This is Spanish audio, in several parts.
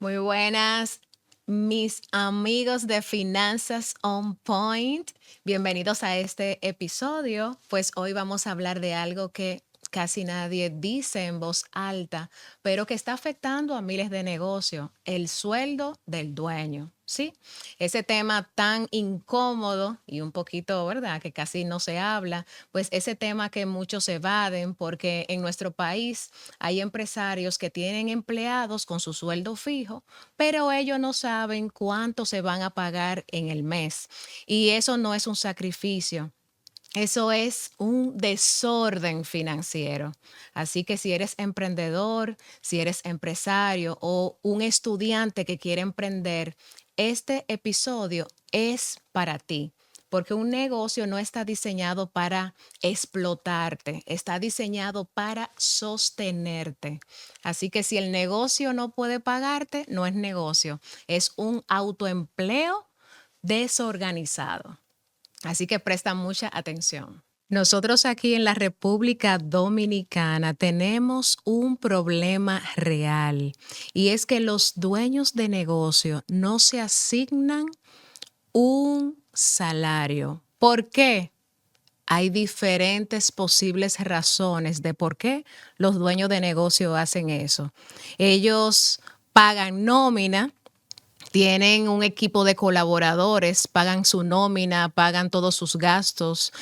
Muy buenas, mis amigos de Finanzas On Point. Bienvenidos a este episodio. Pues hoy vamos a hablar de algo que casi nadie dice en voz alta, pero que está afectando a miles de negocios, el sueldo del dueño. Sí, ese tema tan incómodo y un poquito, ¿verdad? Que casi no se habla, pues ese tema que muchos evaden porque en nuestro país hay empresarios que tienen empleados con su sueldo fijo, pero ellos no saben cuánto se van a pagar en el mes. Y eso no es un sacrificio. Eso es un desorden financiero. Así que si eres emprendedor, si eres empresario o un estudiante que quiere emprender, este episodio es para ti. Porque un negocio no está diseñado para explotarte, está diseñado para sostenerte. Así que si el negocio no puede pagarte, no es negocio, es un autoempleo desorganizado. Así que presta mucha atención. Nosotros aquí en la República Dominicana tenemos un problema real y es que los dueños de negocio no se asignan un salario. ¿Por qué? Hay diferentes posibles razones de por qué los dueños de negocio hacen eso. Ellos pagan nómina, tienen un equipo de colaboradores, pagan su nómina, pagan todos sus gastos,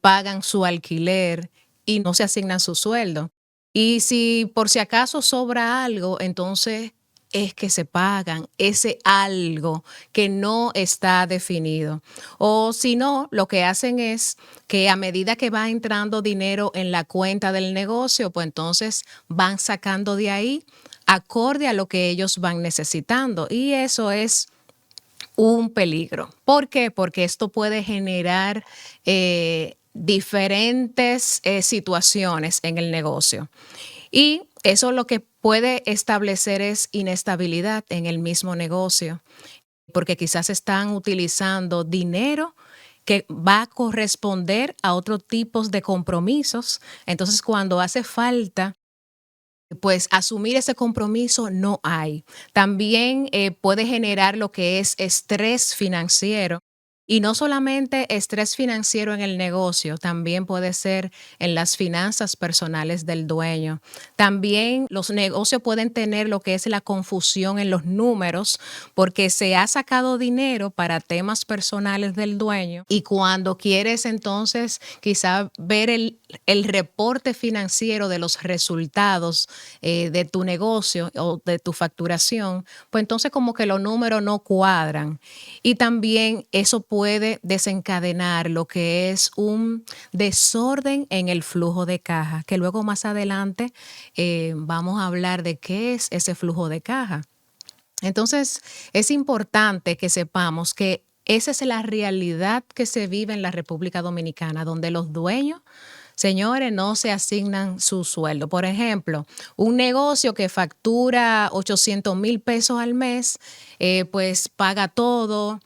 pagan su alquiler y no se asignan su sueldo. Y si por si acaso sobra algo, entonces es que se pagan ese algo que no está definido. O si no, lo que hacen es que a medida que va entrando dinero en la cuenta del negocio, pues entonces van sacando de ahí acorde a lo que ellos van necesitando. Y eso es un peligro. ¿Por qué? Porque esto puede generar diferentes situaciones en el negocio. Y eso lo que puede establecer es inestabilidad en el mismo negocio, porque quizás están utilizando dinero que va a corresponder a otros tipos de compromisos. Entonces, cuando hace falta pues asumir ese compromiso no hay. También puede generar lo que es estrés financiero. Y no solamente estrés financiero en el negocio, también puede ser en las finanzas personales del dueño. También los negocios pueden tener lo que es la confusión en los números porque se ha sacado dinero para temas personales del dueño y cuando quieres entonces quizá ver el reporte financiero de los resultados de tu negocio o de tu facturación, pues entonces como que los números no cuadran. Y también eso puede desencadenar lo que es un desorden en el flujo de caja, que luego más adelante vamos a hablar de qué es ese flujo de caja. Entonces, es importante que sepamos que esa es la realidad que se vive en la República Dominicana, donde los dueños, señores, no se asignan su sueldo. Por ejemplo, un negocio que factura 800,000 pesos al mes, pues paga todo,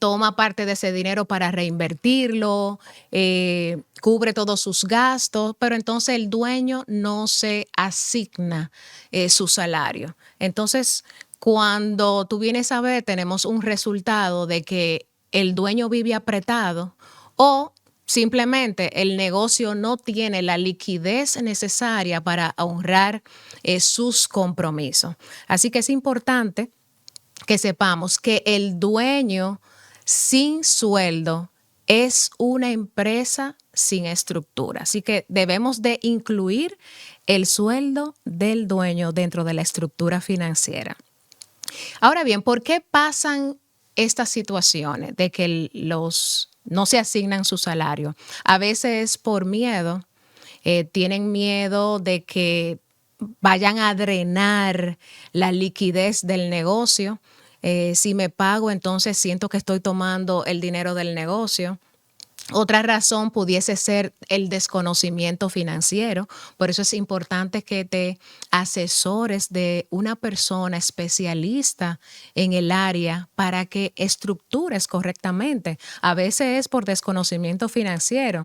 toma parte de ese dinero para reinvertirlo, cubre todos sus gastos, pero entonces el dueño no se asigna su salario. Entonces, cuando tú vienes a ver, tenemos un resultado de que el dueño vive apretado o simplemente el negocio no tiene la liquidez necesaria para honrar sus compromisos. Así que es importante que sepamos que el dueño sin sueldo es una empresa sin estructura. Así que debemos de incluir el sueldo del dueño dentro de la estructura financiera. Ahora bien, ¿por qué pasan estas situaciones de que los no se asignan su salario? A veces por miedo, tienen miedo de que vayan a drenar la liquidez del negocio. Si me pago, entonces siento que estoy tomando el dinero del negocio. Otra razón pudiese ser el desconocimiento financiero. Por eso es importante que te asesores de una persona especialista en el área para que estructures correctamente. A veces es por desconocimiento financiero.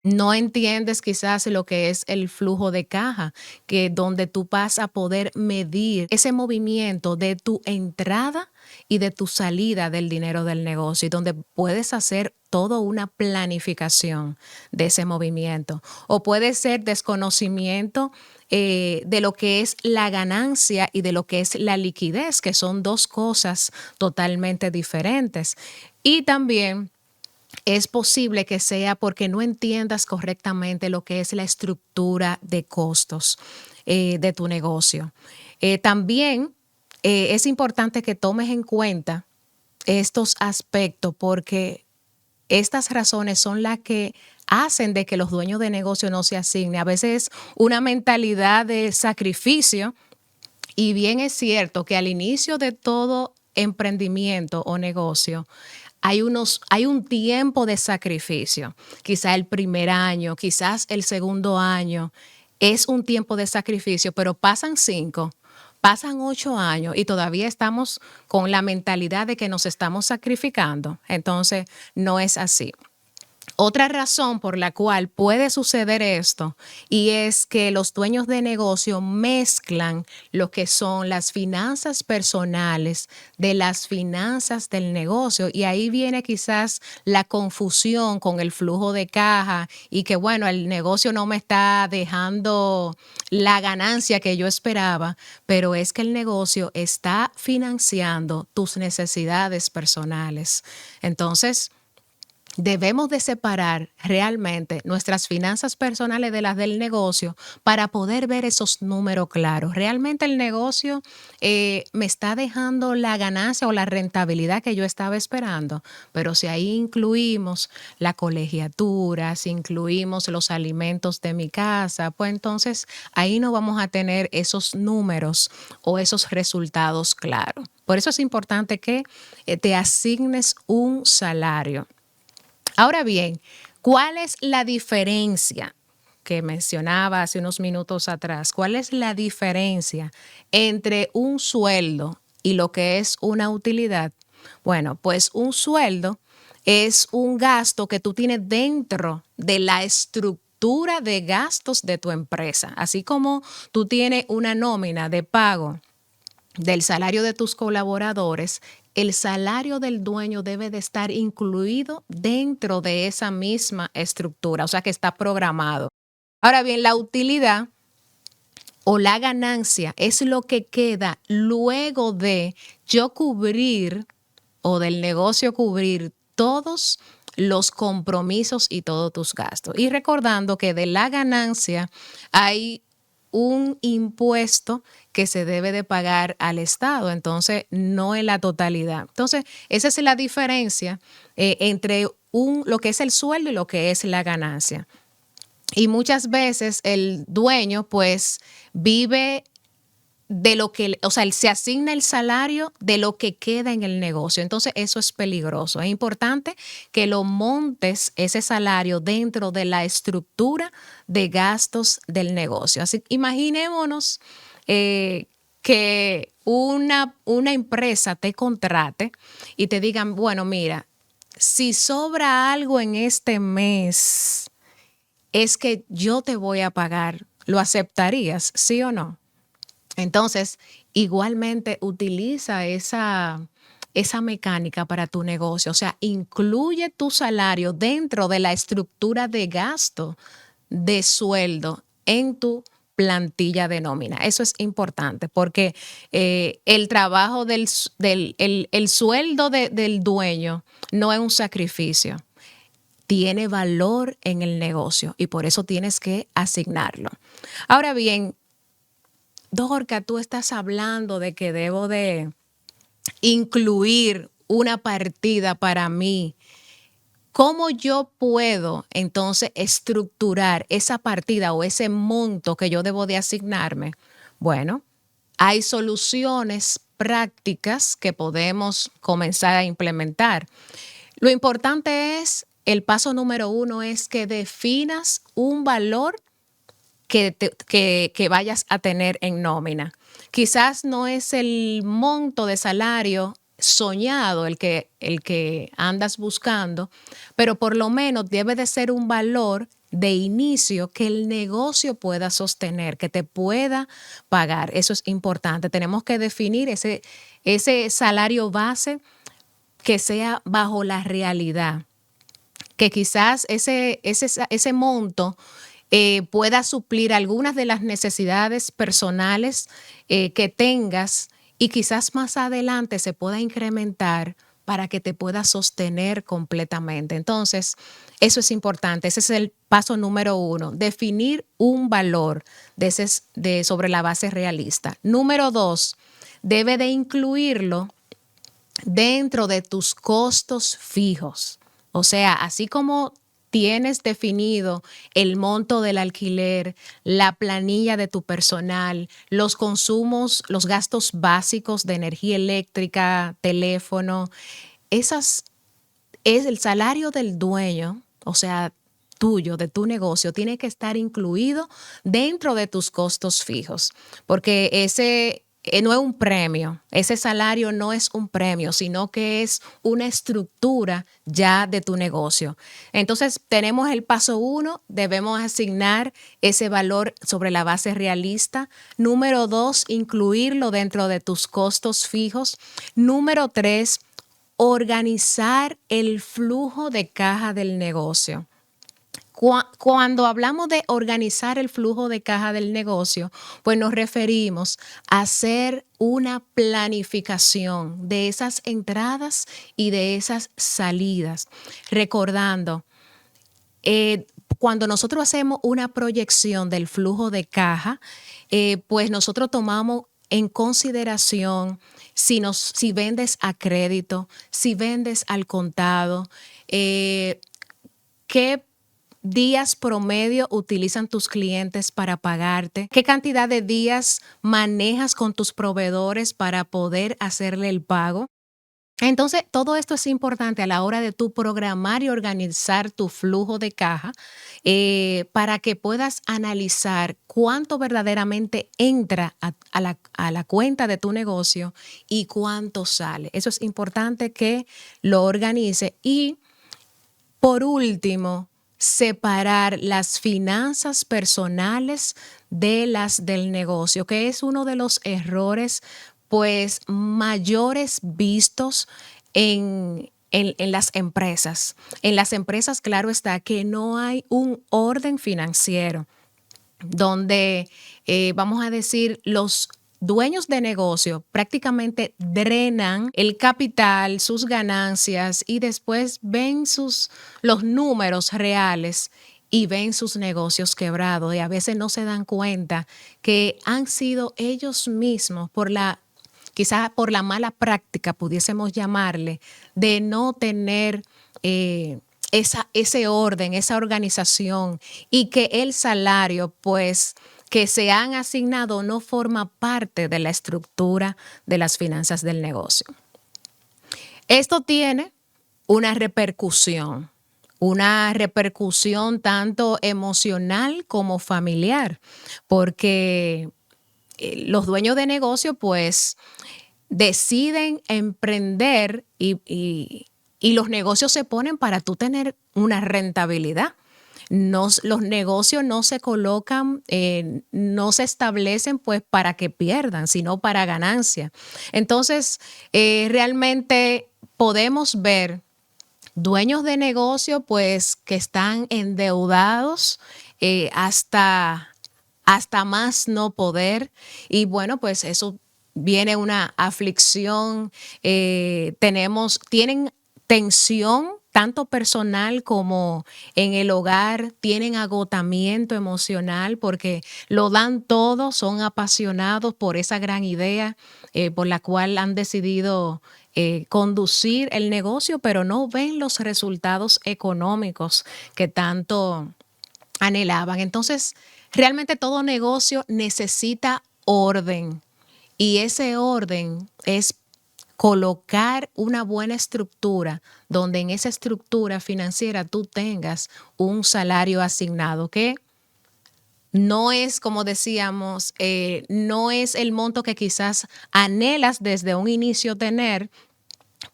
No entiendes quizás lo que es el flujo de caja, que donde tú vas a poder medir ese movimiento de tu entrada y de tu salida del dinero del negocio, y donde puedes hacer toda una planificación de ese movimiento. O puede ser desconocimiento de lo que es la ganancia y de lo que es la liquidez, que son dos cosas totalmente diferentes. Y también es posible que sea porque no entiendas correctamente lo que es la estructura de costos de tu negocio. También es importante que tomes en cuenta estos aspectos porque estas razones son las que hacen de que los dueños de negocio no se asignen. A veces una mentalidad de sacrificio, y bien es cierto que al inicio de todo emprendimiento o negocio hay un tiempo de sacrificio. Quizá el primer año, quizás el segundo año es un tiempo de sacrificio, pero pasan 5, pasan 8 años y todavía estamos con la mentalidad de que nos estamos sacrificando. Entonces, no es así. Otra razón por la cual puede suceder esto y es que los dueños de negocio mezclan lo que son las finanzas personales de las finanzas del negocio, y ahí viene quizás la confusión con el flujo de caja y que bueno, el negocio no me está dejando la ganancia que yo esperaba, pero es que el negocio está financiando tus necesidades personales. Entonces, debemos de separar realmente nuestras finanzas personales de las del negocio para poder ver esos números claros. ¿Realmente el negocio me está dejando la ganancia o la rentabilidad que yo estaba esperando? Pero si ahí incluimos la colegiatura, si incluimos los alimentos de mi casa, pues entonces ahí no vamos a tener esos números o esos resultados claros. Por eso es importante que te asignes un salario. Ahora bien, ¿cuál es la diferencia que mencionaba hace unos minutos atrás? ¿Cuál es la diferencia entre un sueldo y lo que es una utilidad? Bueno, pues un sueldo es un gasto que tú tienes dentro de la estructura de gastos de tu empresa. Así como tú tienes una nómina de pago del salario de tus colaboradores, el salario del dueño debe de estar incluido dentro de esa misma estructura, o sea que está programado. Ahora bien, la utilidad o la ganancia es lo que queda luego de yo cubrir o del negocio cubrir todos los compromisos y todos tus gastos. Y recordando que de la ganancia hay un impuesto que se debe de pagar al Estado, entonces no en la totalidad. Entonces, esa es la diferencia entre lo que es el sueldo y lo que es la ganancia. Y muchas veces el dueño pues vive de lo que, o sea, él se asigna el salario de lo que queda en el negocio. Entonces, eso es peligroso. Es importante que lo montes ese salario dentro de la estructura de gastos del negocio. Así, imaginémonos que una empresa te contrate y te digan, bueno, mira, si sobra algo en este mes, es que yo te voy a pagar. ¿Lo aceptarías, sí o no? Entonces, igualmente utiliza esa mecánica para tu negocio. O sea, incluye tu salario dentro de la estructura de gasto de sueldo en tu plantilla de nómina. Eso es importante porque el trabajo el sueldo del dueño no es un sacrificio, tiene valor en el negocio y por eso tienes que asignarlo. Ahora bien, Dorca, tú estás hablando de que debo de incluir una partida para mí. ¿Cómo yo puedo entonces estructurar esa partida o ese monto que yo debo de asignarme? Bueno, hay soluciones prácticas que podemos comenzar a implementar. Lo importante es, el paso número 1 es que definas un valor que vayas a tener en nómina. Quizás no es el monto de salario soñado el que andas buscando, pero por lo menos debe de ser un valor de inicio que el negocio pueda sostener, que te pueda pagar. Eso es importante. Tenemos que definir ese salario base que sea bajo la realidad, que quizás ese monto pueda suplir algunas de las necesidades personales que tengas y quizás más adelante se pueda incrementar para que te pueda sostener completamente. Entonces, eso es importante. Ese es el paso número 1, definir un valor sobre la base realista. Número 2, debe de incluirlo dentro de tus costos fijos. O sea, así como tienes definido el monto del alquiler, la planilla de tu personal, los consumos, los gastos básicos de energía eléctrica, teléfono, esas es el salario del dueño, o sea, tuyo, de tu negocio, tiene que estar incluido dentro de tus costos fijos, porque ese no es un premio, ese salario no es un premio, sino que es una estructura ya de tu negocio. Entonces, tenemos el paso 1, debemos asignar ese valor sobre la base realista. Número 2, incluirlo dentro de tus costos fijos. Número 3, organizar el flujo de caja del negocio. Cuando hablamos de organizar el flujo de caja del negocio, pues nos referimos a hacer una planificación de esas entradas y de esas salidas. Recordando, cuando nosotros hacemos una proyección del flujo de caja, pues nosotros tomamos en consideración si vendes a crédito, si vendes al contado, qué días promedio utilizan tus clientes para pagarte, qué cantidad de días manejas con tus proveedores para poder hacerle el pago. Entonces, todo esto es importante a la hora de tú programar y organizar tu flujo de caja para que puedas analizar cuánto verdaderamente entra a la cuenta de tu negocio y cuánto sale. Eso es importante que lo organice. Y por último, separar las finanzas personales de las del negocio, que es uno de los errores pues mayores vistos en las empresas. En las empresas, claro está, que no hay un orden financiero donde, vamos a decir, los dueños de negocio prácticamente drenan el capital, sus ganancias y después ven los números reales y ven sus negocios quebrados y a veces no se dan cuenta que han sido ellos mismos quizás por la mala práctica, pudiésemos llamarle, de no tener ese orden, esa organización y que el salario, pues, que se han asignado no forma parte de la estructura de las finanzas del negocio. Esto tiene una repercusión tanto emocional como familiar, porque los dueños de negocio, pues, deciden emprender y los negocios se ponen para tú tener una rentabilidad. Los negocios no se colocan, no se establecen pues para que pierdan, sino para ganancia. Entonces, realmente podemos ver dueños de negocio pues que están endeudados hasta más no poder y bueno, pues eso viene una aflicción, tienen tensión tanto personal como en el hogar, tienen agotamiento emocional porque lo dan todo, son apasionados por esa gran idea por la cual han decidido conducir el negocio, pero no ven los resultados económicos que tanto anhelaban. Entonces, realmente todo negocio necesita orden y ese orden es colocar una buena estructura donde en esa estructura financiera tú tengas un salario asignado que no es, como decíamos, no es el monto que quizás anhelas desde un inicio tener,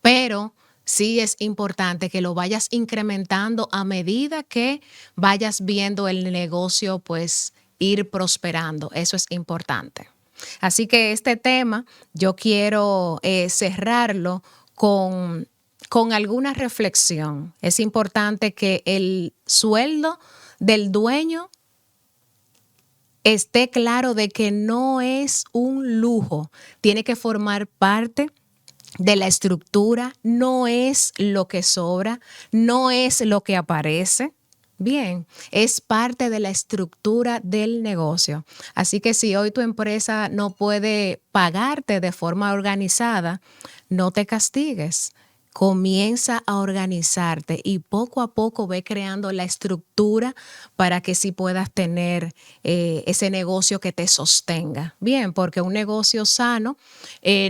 pero sí es importante que lo vayas incrementando a medida que vayas viendo el negocio pues ir prosperando. Eso es importante. Así que este tema yo quiero cerrarlo con, con alguna reflexión. Es importante que el sueldo del dueño esté claro de que no es un lujo, tiene que formar parte de la estructura, no es lo que sobra, no es lo que aparece. Bien, es parte de la estructura del negocio. Así que si hoy tu empresa no puede pagarte de forma organizada, no te castigues. Comienza a organizarte y poco a poco ve creando la estructura para que sí puedas tener ese negocio que te sostenga. Bien, porque un negocio sano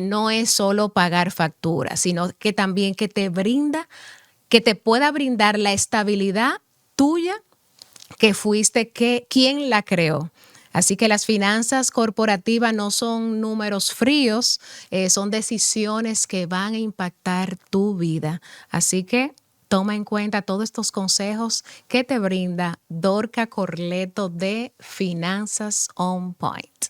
no es solo pagar facturas, sino que también que te brinda, que te pueda brindar la estabilidad tuya que fuiste quien la creó. Así que las finanzas corporativas no son números fríos, son decisiones que van a impactar tu vida. Así que toma en cuenta todos estos consejos que te brinda Dorca Corleto de Finanzas On Point.